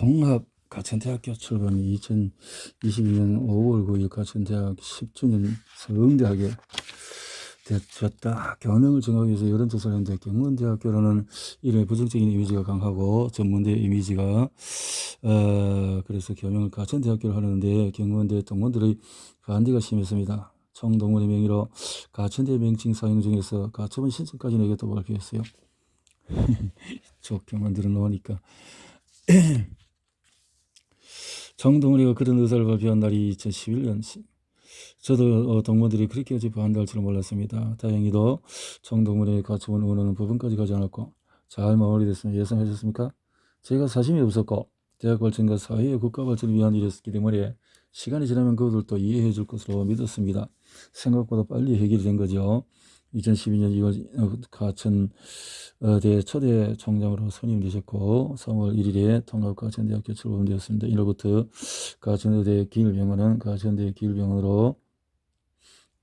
통합 가천대학교 출범이 2022년 5월 9일 가천대학 10주년 서강대학에 되었다. 경영을 정하기 위해서 여론조사를 했는데 경문대학교로는 이름의 부정적인 이미지가 강하고 전문대 이미지가 그래서 경영을 가천대학교로 하는데 경문대 동문들의 반대가 심했습니다. 청동문의 명의로 가천대 명칭 사용 중에서 가처분 신청까지 내겠다고 발표했어요. 경문들은 나오니까 정동훈이가 그런 의사를 발표한 날이 2011년. 저도 동문들이 그렇게까지 반대할 줄은 몰랐습니다. 다행히도 정동훈의 가처분 의원은 법원까지 가지 않았고 잘 마무리됐으면 예상하셨습니까? 제가 사심이 없었고 대학 발전과 사회의 국가 발전을 위한 일이었기 때문에 시간이 지나면 그들도 이해해 줄 것으로 믿었습니다. 생각보다 빨리 해결이 된 거죠. 2012년 2월 가천대 초대 총장으로 선임되셨고 3월 1일에 통합가천대학교 출범되었습니다. 이로부터 가천의대 기일병원은 가천대 기일병원으로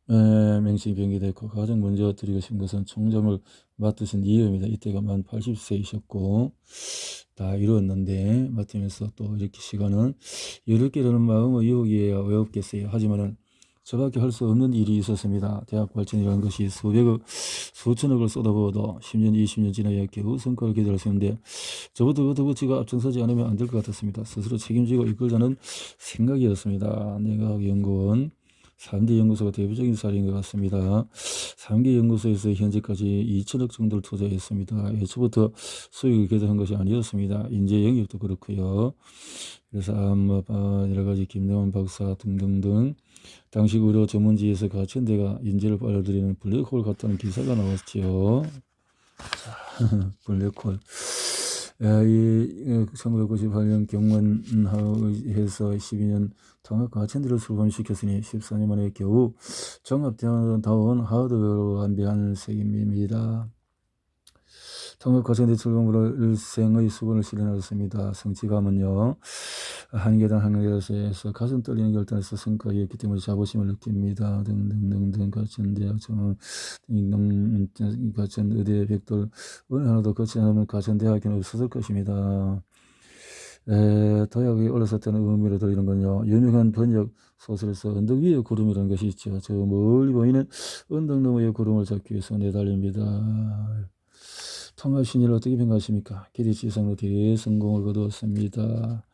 명칭이 변경됐고 가장 먼저 드리고 싶은 것은 총장을 맡으신 이유입니다. 이때가 만 80세이셨고 다 이루었는데 맡으면서 또 이렇게 시간은 여러 개라는 마음의 유혹이에야 왜 없겠어요. 하지만은 저밖에 할 수 없는 일이 있었습니다. 대학 발전이라는 것이 수백억, 수천억을 쏟아부어도 10년, 20년 지나야 겨우 성과를 기대할 수 있는데 저부터 어부지가 앞장서지 않으면 안 될 것 같았습니다. 스스로 책임지고 이끌자는 생각이었습니다. 내각연구원 3대 연구소가 대표적인 사례인 것 같습니다. 3개 연구소에서 현재까지 2천억 정도를 투자했습니다. 애초부터 수익을 기대한 것이 아니었습니다. 인재 영역도 그렇고요. 그래서 여러 가지 김대원 박사 등등등 당시 의료 전문지에서 가천대가 인재를 빨아들이는 블랙홀 같다는 기사가 나왔지요. 블랙홀. 이 1998년 경원에서 12년 통합가천대를 출범시켰으니 14년 만에 겨우 종합대학다운 하드웨어로 완비한 셈입니다. 통합가천대 출범으로 일생의 수건을 실현하였습니다. 성취감은요. 한계단 한계에서 가슴 떨리는 결단에서 성과였기 때문에 자부심을 느낍니다. 등등등등 가천대학 가천의대 백돌 어느 하나도 거치지 않으면 가천대학교는 없었을 것입니다. 도약이 올라섰다는 의미로 들리는 건요. 유명한 번역 소설에서 언덕 위의 구름이라는 것이 있죠. 저 멀리 보이는 언덕 너머의 구름을 잡기 위해서 내달립니다. 통합 신의를 어떻게 평가하십니까? 기대치상으로 대성공을 거두었습니다.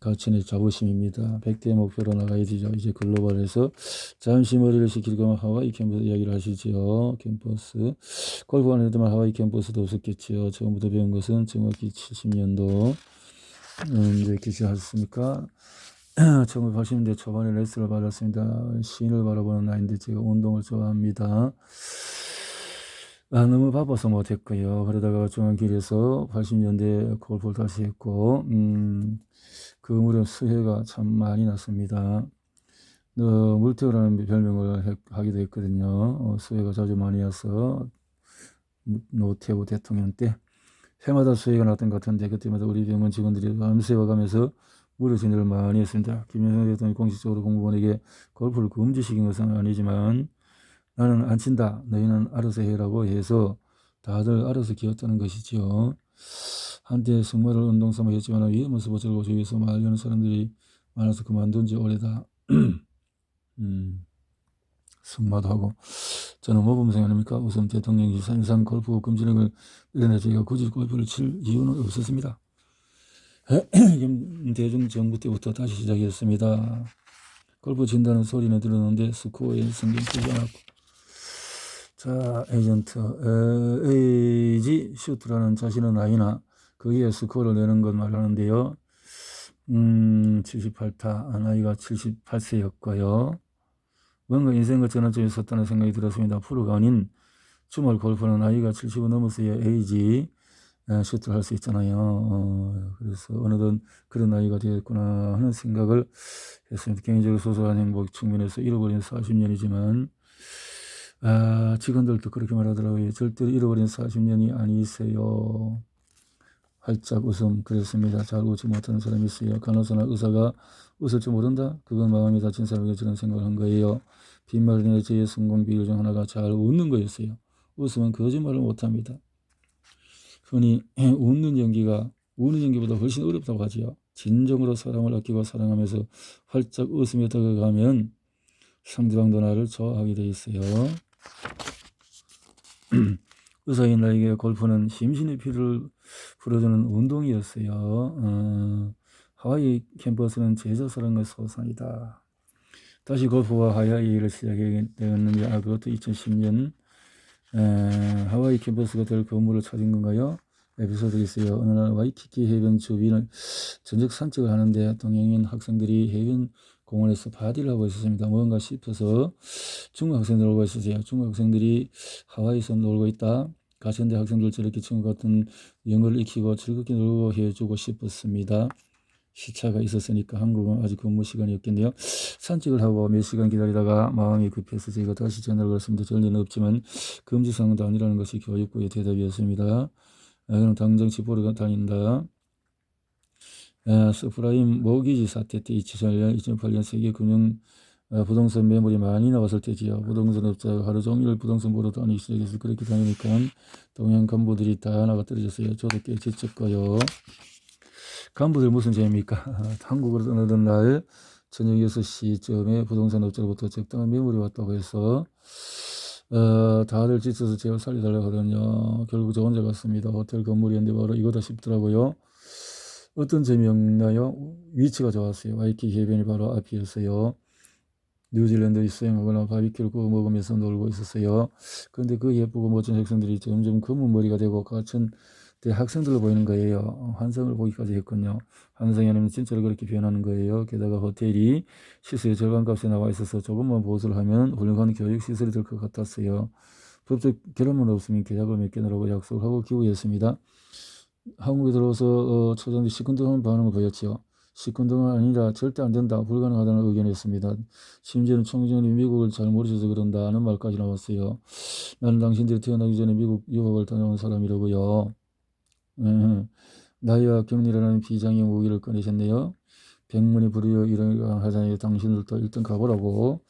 가천의 자부심입니다. 100대 목표로 나가야 되죠. 이제 글로벌에서 잠시 머리를 식히고 하와이 캠퍼스 이야기를 하시죠. 캠퍼스. 골프 안 해도만 하와이 캠퍼스도 없었겠지요. 처음부터 배운 것은 정확히 70년도. 왜 기시하셨습니까? 1980년대 초반에 레슨을 받았습니다. 시인을 바라보는 나이인데 제가 운동을 좋아합니다. 너무 바빠서 못했고요. 그러다가 중앙길에서 80년대 골프를 다시 했고 그 무렵 수해가 참 많이 났습니다. 물태우라는 별명을 하기도 했거든요. 수해가 자주 많이 와서 노태우 대통령 때 해마다 수해가 났던 것 같은데 그때마다 우리 병원 직원들이 밤새 와가면서 무료 진료를 많이 했습니다. 김영삼 대통령이 공식적으로 공무원에게 골프를 금지시킨 것은 아니지만 나는 안 친다. 너희는 알아서 해라고 해서 다들 알아서 기었다는 것이죠. 한때 승마를 운동삼아 했지만 위험한 스포츠를 주위에서 말려는 사람들이 많아서 그만둔 지 오래다. 승마도 하고 저는 모범생 아닙니까? 우선 대통령이 사실상 골프 금지령을 내려내 저희가 굳이 골프를 칠 이유는 없었습니다. 대중 정부 때부터 다시 시작했습니다. 골프 친다는 소리는 들었는데 스코어에 신경 쓰지 않았고 자, 에이전트 에이지 슈트라는 자신은 아니나 거기에 스코어를 내는 것 말하는데요. 78타 나이가 78세였고요. 뭔가 인생과 전환점이 있었다는 생각이 들었습니다. 프로가 아닌 주말 골프는 나이가 70을 넘었어야 에이지 슈트를 할 수 있잖아요. 그래서 어느덧 그런 나이가 되었구나 하는 생각을 했습니다. 개인적으로 소소한 행복 측면에서 잃어버린 40년이지만 직원들도 그렇게 말하더라고요. 절대로 잃어버린 40년이 아니세요. 활짝 웃음 그랬습니다. 잘 웃지 못하는 사람이 있어요. 간호사나 의사가 웃을 줄 모른다? 그건 마음이 다친 사람에게 저런 생각을 한 거예요. 빈말을 내 저의 성공 비율 중 하나가 잘 웃는 거였어요. 웃으면 거짓말을 못합니다. 흔히 웃는 연기가 어느 전기보다 훨씬 어렵다고 하지요. 진정으로 사람을 아끼고 사랑하면서 활짝 웃으며 다가가면 상대방도 나를 좋아하게 돼 있어요. 의사인 나에게 골프는 심신의 피를 불어주는 운동이었어요. 하와이 캠퍼스는 제자 사랑의 소산이다. 다시 골프와 하와이를 시작하게 되었는데, 그것도 2010년 하와이 캠퍼스가 될 건물을 찾은 건가요? 에피소드가 있어요. 어느 날 와이키키 해변 주변을 전적 산책을 하는데 동양인 학생들이 해변 공원에서 파티를 하고 있었습니다. 뭔가 싶어서 중국 학생들 놀고 있었어요. 중국 학생들이 하와이에서 놀고 있다. 가천대 학생들 저렇게 친구 같은 영어를 익히고 즐겁게 놀고 해주고 싶었습니다. 시차가 있었으니까 한국은 아직 근무 시간이었겠네요. 산책을 하고 몇 시간 기다리다가 마음이 급해서 제가 다시 전화를 걸었습니다. 전례는 없지만 금지사항도 아니라는 것이 교육부의 대답이었습니다. 그럼 당장 집 보러 다닌다. 서프라임 모기지 사태 때 2004년, 2008년 세계 금융 부동산 매물이 많이 나왔을 때지요. 부동산 업자가 하루 종일 부동산 보러 다니기 시작해서 그렇게 다니니까 동양 간부들이 다 나가 떨어졌어요. 저도 꽤 지쳤고요. 간부들 무슨 죄입니까? 한국으로 떠나던 날 저녁 6시쯤에 부동산 업자로부터 적당한 매물이 왔다고 해서 다들 지쳐서 제가 살려달라고 하더니 결국 저 혼자 갔습니다. 호텔 건물이었는데 바로 이거다 싶더라고요. 어떤 점이 없나요? 위치가 좋았어요. 와이키키 해변이 바로 앞이었어요. 뉴질랜드 수영하거나 바비큐를 구워 먹으면서 놀고 있었어요. 그런데 그 예쁘고 멋진 학생들이 점점 검은 머리가 되고 가천 대학생들로 보이는 거예요. 환상을 보기까지 했군요. 환상이 아니면 진짜로 그렇게 변하는 거예요. 게다가 호텔이 시세의 절반값에 나와 있어서 조금만 보수를 하면 훌륭한 교육시설이 될 것 같았어요. 법적 결함은 없으면 계약을 맺겠노라고 약속을 하고 기부했습니다. 한국에 들어와서 초장이 시큰둥한 반응을 보였지요. 시큰둥은 아니라 절대 안 된다, 불가능하다는 의견이었습니다. 심지어는 총장이 미국을 잘 모르셔서 그런다는 말까지 나왔어요. 나는 당신들이 태어나기 전에 미국 유학을 다녀온 사람이라고요. 나이와 격리라는 비장의 무기를 꺼내셨네요. 백문이 불여 이런 하자니 당신들도 일단 가보라고.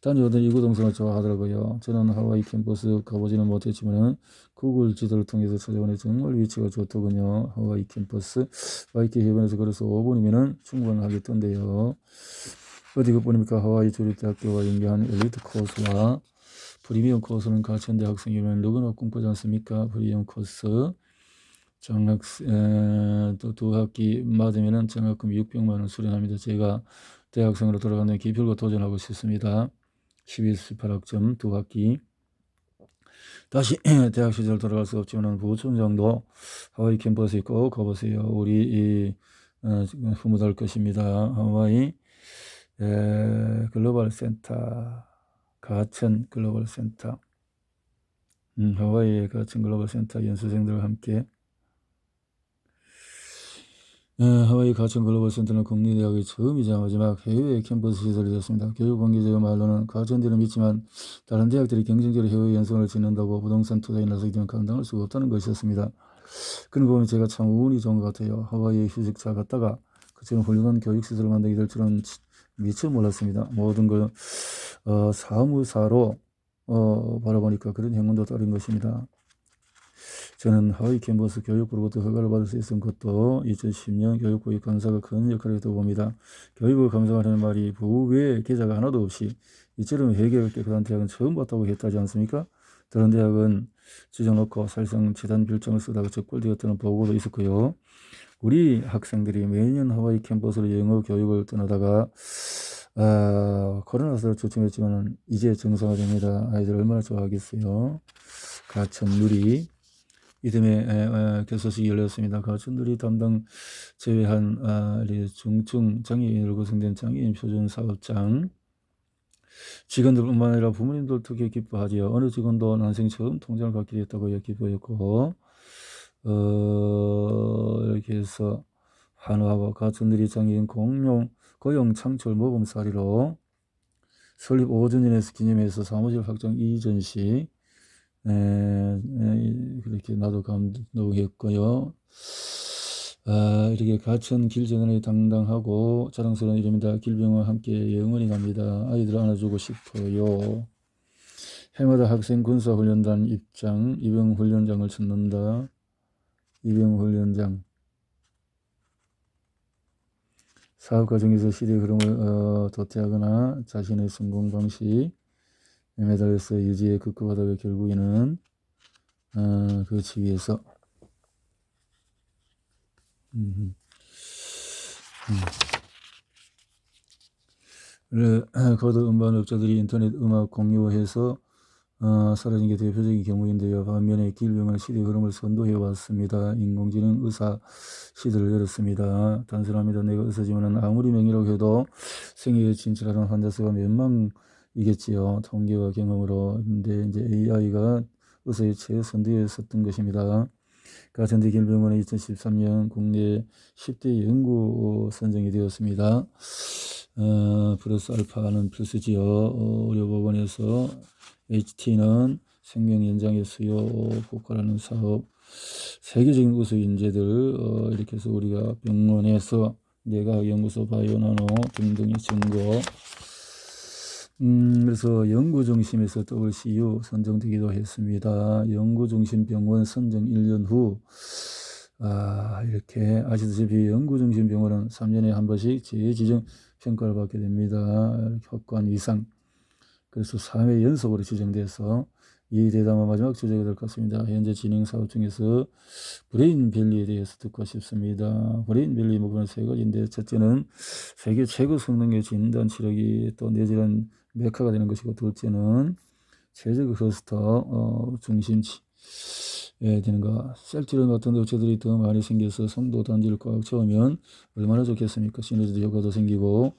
다녀오던 이구 동성을 좋아하더라고요. 저는 하와이 캠퍼스 가보지는 못했지만 구글 지도를 통해서 찾아보니 정말 위치가 좋더군요. 하와이 캠퍼스 와이키키 해변에서 걸어서 5분이면 충분하겠던데요. 어디 그뿐입니까? 하와이 주립대학교와 연계한 엘리트 코스와 프리미엄 코스는 가천대 학생이면 누구나 꿈꾸지 않습니까? 프리미엄 코스 또 두 학기 맞으면은 장학금 600만 원 수령합니다. 제가 대학생으로 돌아가는 기필코 도전하고 싶습니다. 12, 18학점 두 학기. 다시 대학 시절 돌아갈 수 없지만 부총장도 하와이 캠퍼스에 꼭 가보세요. 우리 후무될 것입니다. 하와이 글로벌 센터, 가천 글로벌 센터, 하와이의 가천 글로벌 센터 연수생들과 함께 하와이 가천 글로벌 센터는 국내 대학의 처음이자 마지막 해외 캠퍼스 시설이 되었습니다. 교육 관계자의 말로는 가천대는 믿지만 다른 대학들이 경쟁적으로 해외 연수원을 짓는다고 부동산 투자에 나서게 되면 감당할 수가 없다는 것이었습니다. 그런 거 보면 제가 참 운이 좋은 것 같아요. 하와이에 휴직자 갔다가 그처럼 훌륭한 교육시설을 만들게 될 줄은 미처 몰랐습니다. 모든 걸 사무사로 바라보니까 그런 행운도 따른 것입니다. 저는 하와이 캠퍼스 교육부로부터 허가를 받을 수 있었던 것도 2010년 교육부의 감사가 큰 역할을 했다고 봅니다. 교육부 감사하는 말이 부외 계좌가 하나도 없이 이처럼 회계가 깨끗한 대학은 처음 봤다고 했다지 않습니까? 다른 대학은 찢어놓고 사실상 재단 별장을 쓰다가 적발되었다는 보고도 있었고요. 우리 학생들이 매년 하와이 캠퍼스로 영어 교육을 떠나다가 코로나서 조심했지만 이제 정상화됩니다. 아이들 얼마나 좋아하겠어요. 가천 누리 이듬해 개소식이 열렸습니다. 가천누리 담당 제외한 중증 장애인으로 구성된 장애인 표준 사업장 직원들뿐만 아니라 부모님들도 꽤 기뻐하지요. 어느 직원도 난생 처음 통장을 갖게 됐다고 기뻐했고 이렇게 해서 한화와 가천누리 장애인 고용 창출 모범사리로 설립 5주년에서 기념해서 사무실 확장 이전시 그렇게 나도 감동했고요. 이렇게 가천 길정원에 당당하고 자랑스러운 이름입니다. 길병과 함께 영원히 갑니다. 아이들 안아주고 싶어요. 해마다 학생 군사훈련단 입장, 입영훈련장을 찾는다. 입영훈련장. 사업 과정에서 시대의 흐름을 도태하거나 자신의 성공 방식에 매달려서 유지에 급급하다가 결국에는 그 지위에서 거듭 음반 업자들이 인터넷 음악 공유해서 사라진 게 대표적인 경우인데요. 반면에 길병은 시대의 흐름을 선도해 왔습니다. 인공지능 의사 시대를 열었습니다. 단순합니다. 내가 의사지만 아무리 명의라고 해도 생애에 진출하는 환자 수가 몇 명이겠지요. 통계와 경험으로. 근데 이제 AI가 의사의 최선두에 섰던 것입니다. 가천대 길병원은 2013년 국내 10대 연구 선정이 되었습니다. 플러스 알파는 필수지요. 의료보건에서 HT는 생명 연장의 수요 폭발하는 사업, 세계적인 우수 인재들 이렇게 해서 우리가 병원에서 내과학연구소, 바이오나노 등등의 증거, 그래서 연구중심에서 WCU 선정되기도 했습니다. 연구중심병원 선정 1년 후 이렇게 아시다시피 연구중심병원은 3년에 한 번씩 재지정 평가를 받게 됩니다. 효과는 이상. 그래서 3회 연속으로 지정돼서 이 대담한 마지막 주제가 될 것 같습니다. 현재 진행 사업 중에서 브레인밸리에 대해서 듣고 싶습니다. 브레인밸리 목표는 세 가지인데, 첫째는 세계 최고 성능의 진단 치료기 또 뇌질환 메카가 되는 것이고, 둘째는 최적 클러스터 중심지 되는 거. 셀트리온 같은 업체들이 더 많이 생겨서 송도 단지를 꽉 채우면 얼마나 좋겠습니까? 시너지 효과도 생기고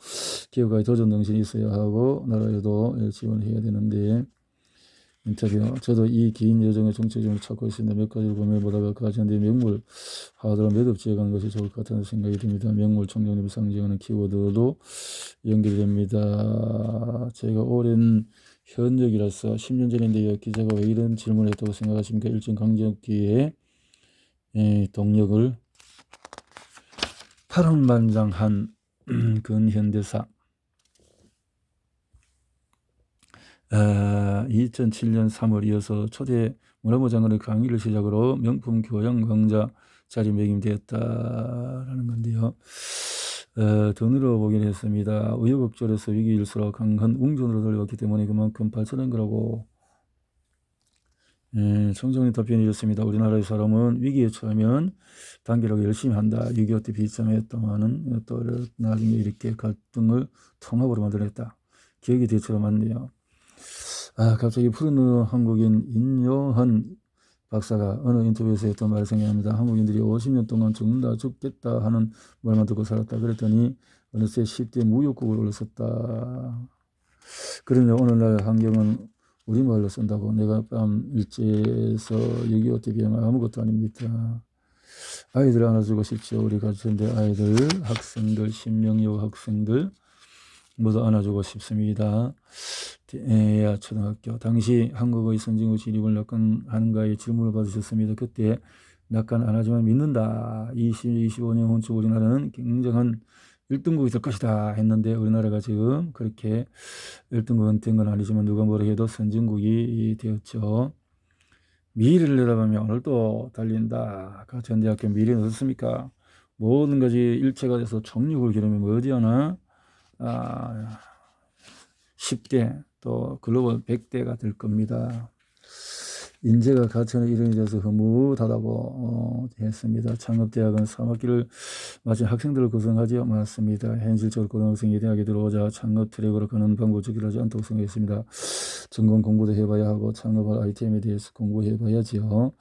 기업가의 도전 정신이 있어야 하고 나라에도 지원을 해야 되는데, 인터뷰. 저도 이 긴 여정의 정체점을 찾고 있습니다. 몇 가지를 고민해보다가 가전대 명물 하드로 몇업 지어가는 것이 좋을 것 같다는 생각이 듭니다. 명물 총장님을 상징하는 키워드도 연결됩니다. 제가 오랜 현역이라서 10년 전인데요. 기자가 왜 이런 질문을 했다고 생각하십니까? 일정 강점기에 동력을 파란만장한 근현대사. 2007년 3월 이어서 초대 문화부 장관의 강의를 시작으로 명품 교양 강좌 자리매김되었다라는 건데요. 돈으로 보긴 했습니다. 우여곡절에서 위기일수록 강한 웅존으로 돌려왔기 때문에 그만큼 발전한 거라고. 총장님 답변이 이렇습니다. 우리나라의 사람은 위기에 처하면 단결하고 열심히 한다. 6.25 때 비참했더만은 또 나중에 이렇게 갈등을 통합으로 만들어냈다. 기억이 대체로 많네요. 갑자기 푸른 한국인 인요한 박사가 어느 인터뷰에서 했던 말을 생각합니다. 한국인들이 50년 동안 죽겠다 하는 말만 듣고 살았다. 그랬더니 어느새 10대 무역국을 올렸었다. 그러면 오늘날 환경은 우리말로 쓴다고. 내가 밤 일제에서 6.25 때 비하면 아무것도 아닙니다. 아이들 안아주고 싶죠. 우리 가정대 아이들, 학생들, 신명여 학생들 모두 안아주고 싶습니다. 대야 초등학교. 당시 한국의 선진국 진입을 낙관하는가에 질문을 받으셨습니다. 그때 낙관 안 하지만 믿는다. 25년 후쯤 우리나라는 굉장한 1등국이 될 것이다 했는데, 우리나라가 지금 그렇게 1등국은 된 건 아니지만 누가 뭐라 해도 선진국이 되었죠. 미래를 내다보면 오늘도 달린다. 가천대학교 미래는 어떻습니까? 모든 것이 일체가 돼서 정육을 기르면 머지않아 10대 또 글로벌 100대가 될 겁니다. 인재가 가천의 일원이 돼서 흐뭇하다고 했습니다. 창업대학은 3학기를 마친 학생들을 구성하지요. 맞습니다. 현실적으로 고등학생이 대학에 들어오자 창업 트랙으로 가는 방법적이라 하지 않다고 생각했습니다. 전공 공부도 해봐야 하고 창업할 아이템에 대해서 공부해봐야지요.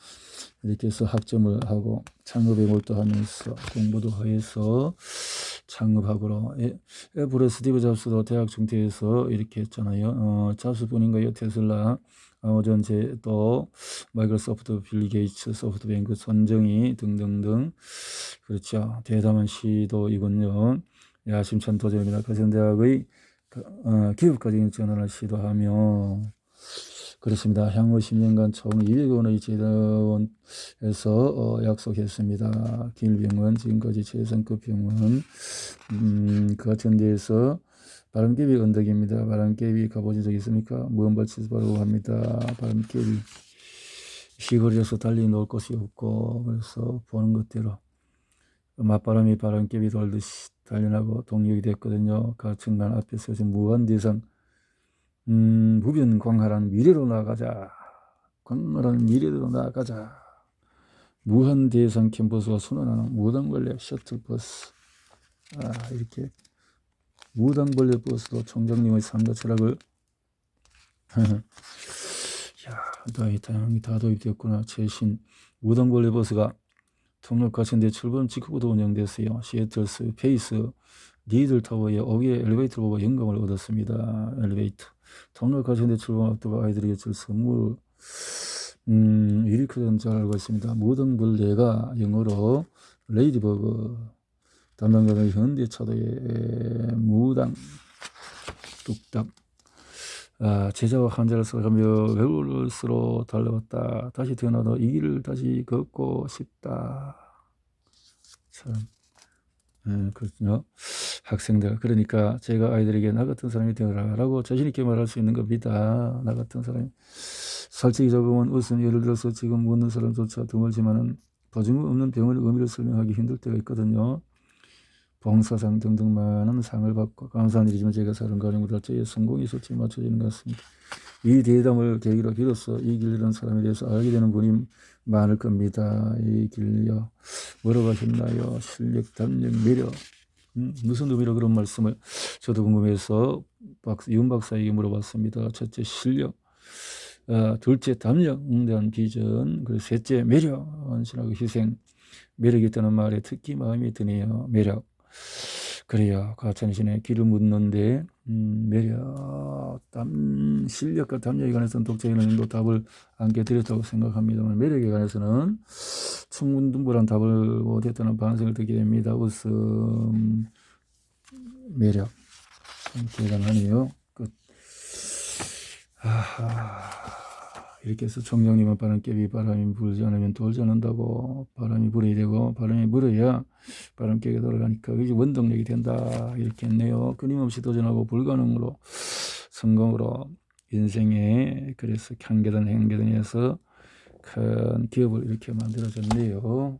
이렇게 해서 학점을 하고 창업에 몰두하면서 공부도 해서 창업학으로. 애플의 스티브 잡스도 대학 중퇴에서 이렇게 했잖아요. 잡스뿐인가요? 테슬라, 아마존, 또 마이크로소프트, 빌 게이츠, 소프트뱅크, 손정희 등등등. 그렇죠. 대담한 시도이군요. 야심찬 도전입니다. 가천대학의 기업가적인 전환을 시도하며 그렇습니다. 향후 10년간 총 200원의 재원에서 약속했습니다. 길병원, 지금까지 최상급 병원. 가천대에서 바람개비 언덕입니다. 바람개비 가보신 적 있습니까? 무언밭이라고 합니다. 바람개비. 시골에서 달리 놀 곳이 없고, 그래서 보는 것대로 맞바람이 바람개비 돌듯이 달려나고 동력이 됐거든요. 가층간 앞에서 지금 무한대선 무변광활한 미래로 나아가자. 광활한 미래로 나아가자. 무한대선 캠퍼스가 순환하는 무당벌레 셔틀버스. 이렇게 무당벌레 버스도 총장님의 삶과 철학을 다양히 다 도입되었구나. 최신 무당벌레 버스가 통역 같은데 출범 직후부터 운영됐어요. 시애틀스 페이스 리들타워의 5위의 엘리베이터를 보고 영감을 얻었습니다. 엘리베이터 통역 같은데 출범 앞두고 아이들에게 줄 선물 유리크는 잘 알고 있습니다. 무당벌레가 영어로 레이디버그 담당자는 현대차도의 무당 뚝딱 제자와 환자를 써가며 외울스로 달려왔다. 다시 태어나도 이 길을 다시 걷고 싶다. 참, 그렇군요. 학생들, 그러니까 제가 아이들에게 나 같은 사람이 되어라라고 자신있게 말할 수 있는 겁니다. 나 같은 사람이. 솔직히 조금은 웃음, 예를 들어서 지금 묻는 사람조차 드물지만은 보증 없는 병의 의미를 설명하기 힘들 때가 있거든요. 봉사상 등등 많은 상을 받고 감사한 일이지만 제가 사는 가정보다 저의 성공이 솔직히 맞춰지는 것 같습니다. 이 대담을 계기로 비로소 이 길이라는 사람에 대해서 알게 되는 분이 많을 겁니다. 이 길이요. 뭐라고 하셨나요? 실력, 담력, 매력. 무슨 의미로 그런 말씀을 저도 궁금해서 윤 박사에게 물어봤습니다. 첫째 실력, 둘째 담력, 대한 비전, 그리고 셋째 매력, 헌신하고 희생. 매력이 있다는 말에 특히 마음이 드네요. 매력. 그래요. 가천신의 길을 묻는데 매력, 실력과 담력에 관해서는 독자에는 답을 안게 드렸다고 생각합니다만 매력에 관해서는 충분한 답을 못했다는 반성을 듣게 됩니다. 웃음, 매력 대단하네요. 끝. 이렇게 해서 총장님은 바람개비 바람이 불지 않으면 돌지 않는다고. 바람이 불어야 되고 바람이 불어야 바람개비가 돌아가니까 그게 원동력이 된다. 이렇게 했네요. 끊임없이 도전하고 불가능으로 성공으로 인생에 그래서 향계단 행계단에서 큰 기업을 이렇게 만들어졌네요.